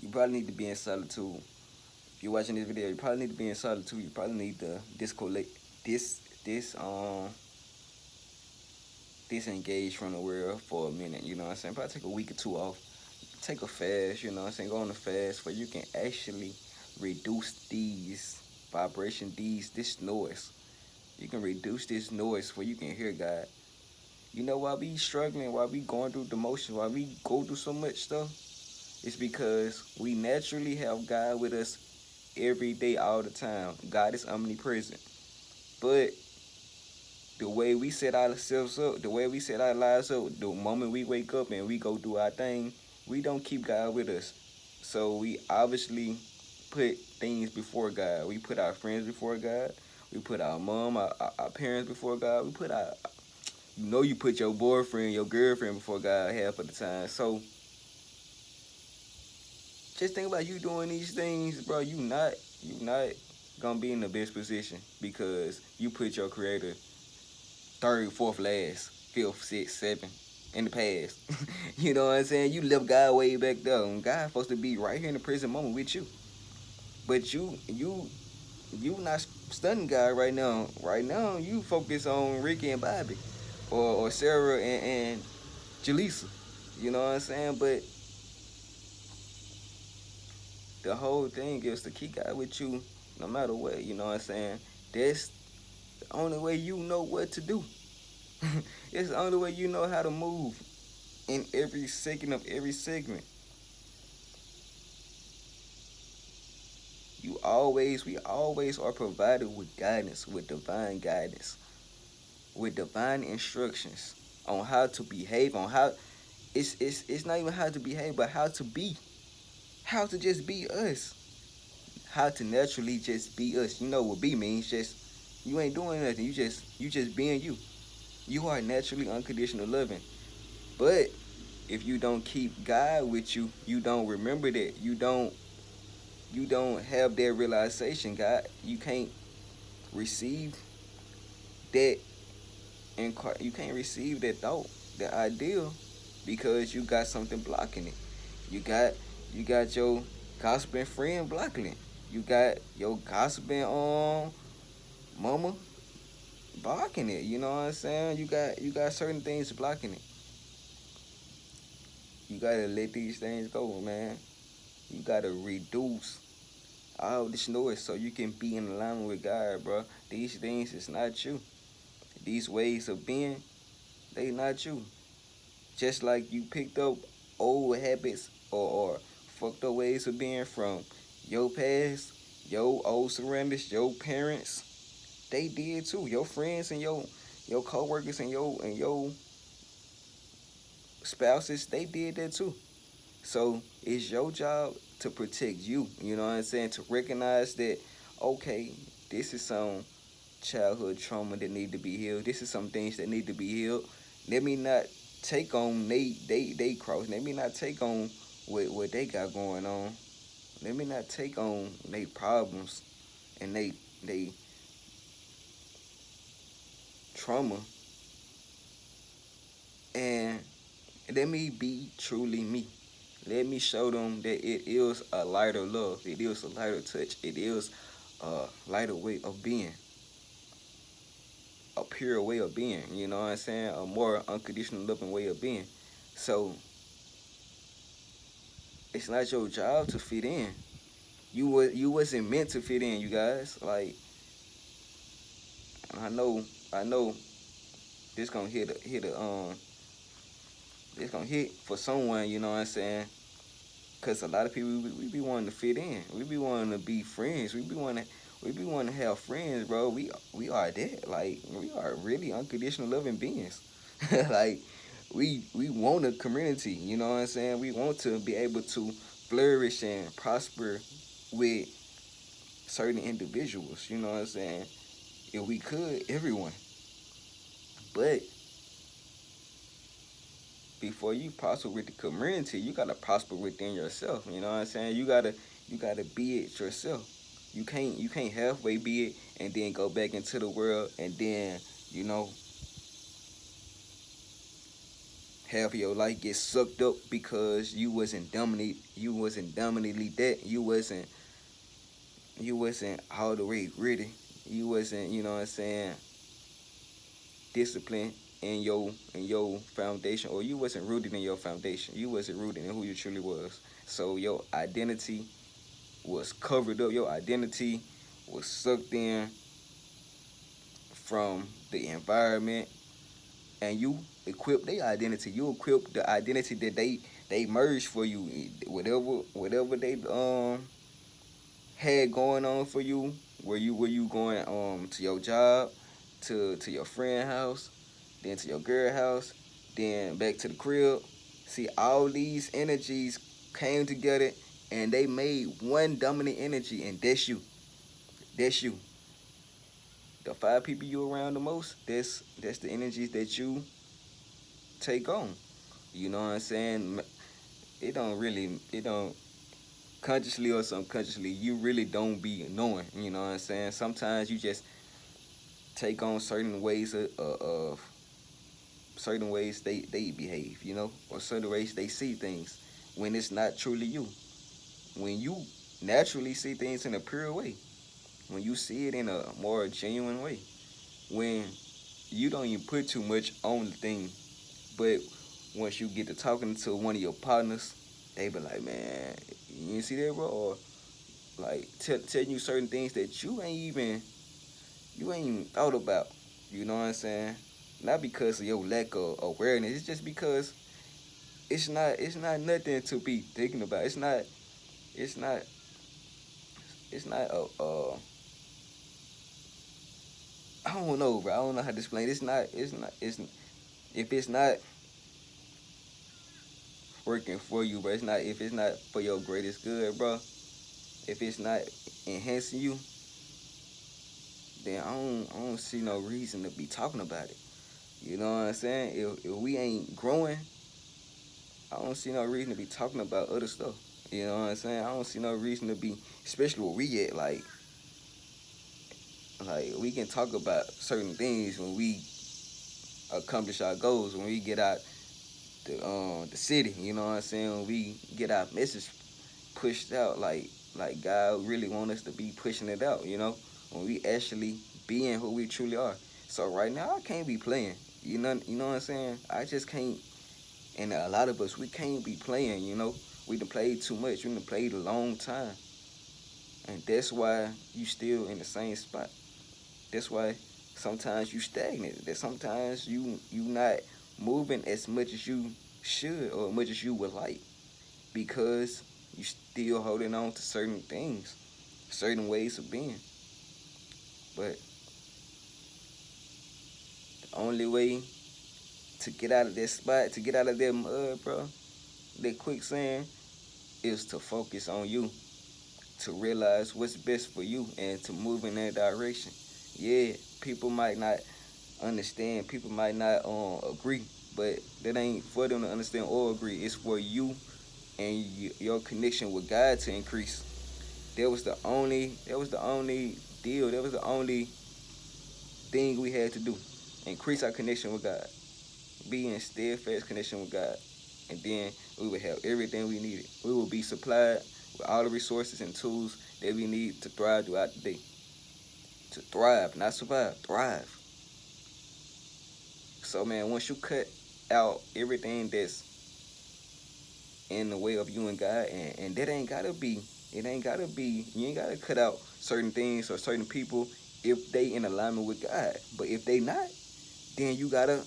You probably need to be in solitude. If you're watching this video, you probably need to be in solitude. You probably need to disconnect, this disengage from the world for a minute. You know what I'm saying? Probably take a week or two off. Take a fast. You know what I'm saying? Go on a fast where you can actually reduce these vibration, this noise. You can reduce this noise where you can hear God. You know why we struggling, why we going through the motions, why we go through so much stuff? It's because we naturally have God with us every day, all the time. God is omnipresent. But the way we set ourselves up, the way we set our lives up, the moment we wake up and we go do our thing, we don't keep God with us. So we obviously put things before God. We put our friends before God. We put our mom, our parents before God. We put our, you put your boyfriend, your girlfriend before God half of the time. So just think about you doing these things, bro. You not gonna be in the best position because you put your creator third, fourth, last, fifth, sixth, seventh in the past. You know what I'm saying? You left God way back there. And God's supposed to be right here in the present moment with you. But you not studying God right now. Right now, you focus on Ricky and Bobby, or Sarah and Jaleesa. You know what I'm saying? But the whole thing is to keep God with you no matter what. You know what I'm saying? That's the only way you know what to do. It's the only way you know how to move in every second of every segment. We always are provided with guidance, with divine guidance, with divine instructions on how to behave, on how it's not even how to behave, but how to just be us, how to naturally just be us. You know what be means? Just you ain't doing nothing. You just being you. You are naturally unconditional loving. But if you don't keep God with you, you don't remember that. You don't have that realization, God. You can't receive that you can't receive that thought, that ideal, because you got something blocking it. You got you got your gossiping friend blocking it. You got your gossiping mama blocking it. You know what I'm saying? You got certain things blocking it. You gotta let these things go, man. You gotta reduce all this noise so you can be in alignment with God, bro. These things is not you. These ways of being, they not you. Just like you picked up old habits or fucked up ways of being from your past, your old surroundings, your parents, they did too. Your friends and your coworkers and your spouses, they did that too. So it's your job to protect you. You know what I'm saying? To recognize that, okay, this is some childhood trauma that need to be healed. This is some things that need to be healed. Let me not take on they cross. Let me not take on what they got going on. Let me not take on they problems and they trauma, and let me be truly me. Let me show them that it is a lighter love. It is a lighter touch. It is a lighter way of being, a pure way of being. You know what I'm saying? A more unconditional loving way of being. So it's not your job to fit in. You wasn't meant to fit in, you guys. Like I know this gonna this gonna hit for someone. You know what I'm saying? Cause a lot of people we be wanting to fit in. We be wanting to be friends. We be wanting to have friends, bro. We are that. Like we are really unconditional loving beings. Like we want a community. You know what I'm saying? We want to be able to flourish and prosper with certain individuals. You know what I'm saying? If we could, everyone. But before you prosper with the community, you gotta prosper within yourself. You know what I'm saying? You gotta be it yourself. You can't halfway be it and then go back into the world and then you know half of your life get sucked up because you wasn't dominantly that, you wasn't all the way ready, you wasn't, you know what I'm saying, disciplined in your foundation, or you wasn't rooted in your foundation, you wasn't rooted in who you truly was. So your identity was covered up, your identity was sucked in from the environment, and you equip their identity. You equip the identity that they merged for you. Whatever they had going on for you, where you going to your job, to your friend house, then to your girl house, then back to the crib. See, all these energies came together and they made one dominant energy, and that's you. That's you. The five people you around the most, that's the energies that you take on. You know what I'm saying? It don't consciously or subconsciously, you really don't be knowing. You know what I'm saying? Sometimes you just take on certain ways of certain ways they behave, you know, or certain ways they see things when it's not truly you. When you naturally see things in a pure way, when you see it in a more genuine way, when you don't even put too much on the thing, but once you get to talking to one of your partners, they be like, man, you didn't see that, bro? Or like telling you certain things that you ain't even thought about. You know what I'm saying? Not because of your lack of awareness. It's just because it's not nothing to be thinking about. It's not it's not I don't know, bro. I don't know how to explain. It's if it's not working for you, bro. It's not if it's not for your greatest good, bro. If it's not enhancing you, then I don't see no reason to be talking about it. You know what I'm saying? If we ain't growing, I don't see no reason to be talking about other stuff. You know what I'm saying? I don't see no reason to be, especially where we at. Like we can talk about certain things when we accomplish our goals, when we get out the city. You know what I'm saying? When we get our message pushed out, like God really want us to be pushing it out. You know, when we actually being who we truly are. So right now I can't be playing. You know what I'm saying? I just can't. And a lot of us, we can't be playing, you know. We done played too much. We done played a long time. And that's why you still in the same spot. That's why sometimes you stagnant. That sometimes you not moving as much as you should or as much as you would like. Because you still holding on to certain things, certain ways of being. But the only way to get out of that spot, to get out of that mud, bro, that quicksand, is to focus on you, to realize what's best for you, and to move in that direction. Yeah, people might not understand, people might not agree, but that ain't for them to understand or agree. It's for you and your connection with God to increase. That was the only deal. That was the only thing we had to do. Increase our connection with God. Be in steadfast connection with God. And then we would have everything we needed. We will be supplied with all the resources and tools that we need to thrive throughout the day. To thrive, not survive, thrive. So man, once you cut out everything that's in the way of you and God, and that ain't gotta be, it ain't gotta be, you ain't gotta cut out certain things or certain people if they in alignment with God. But if they not, then you gotta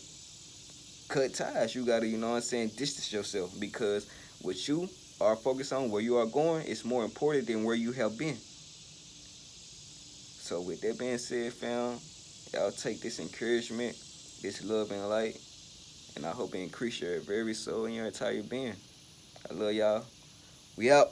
cut ties. You gotta, you know what I'm saying, distance yourself, because what you are focused on, where you are going, is more important than where you have been. So with that being said, fam, y'all take this encouragement, this love and light, and I hope it increase your very soul and your entire being. I love y'all. We out.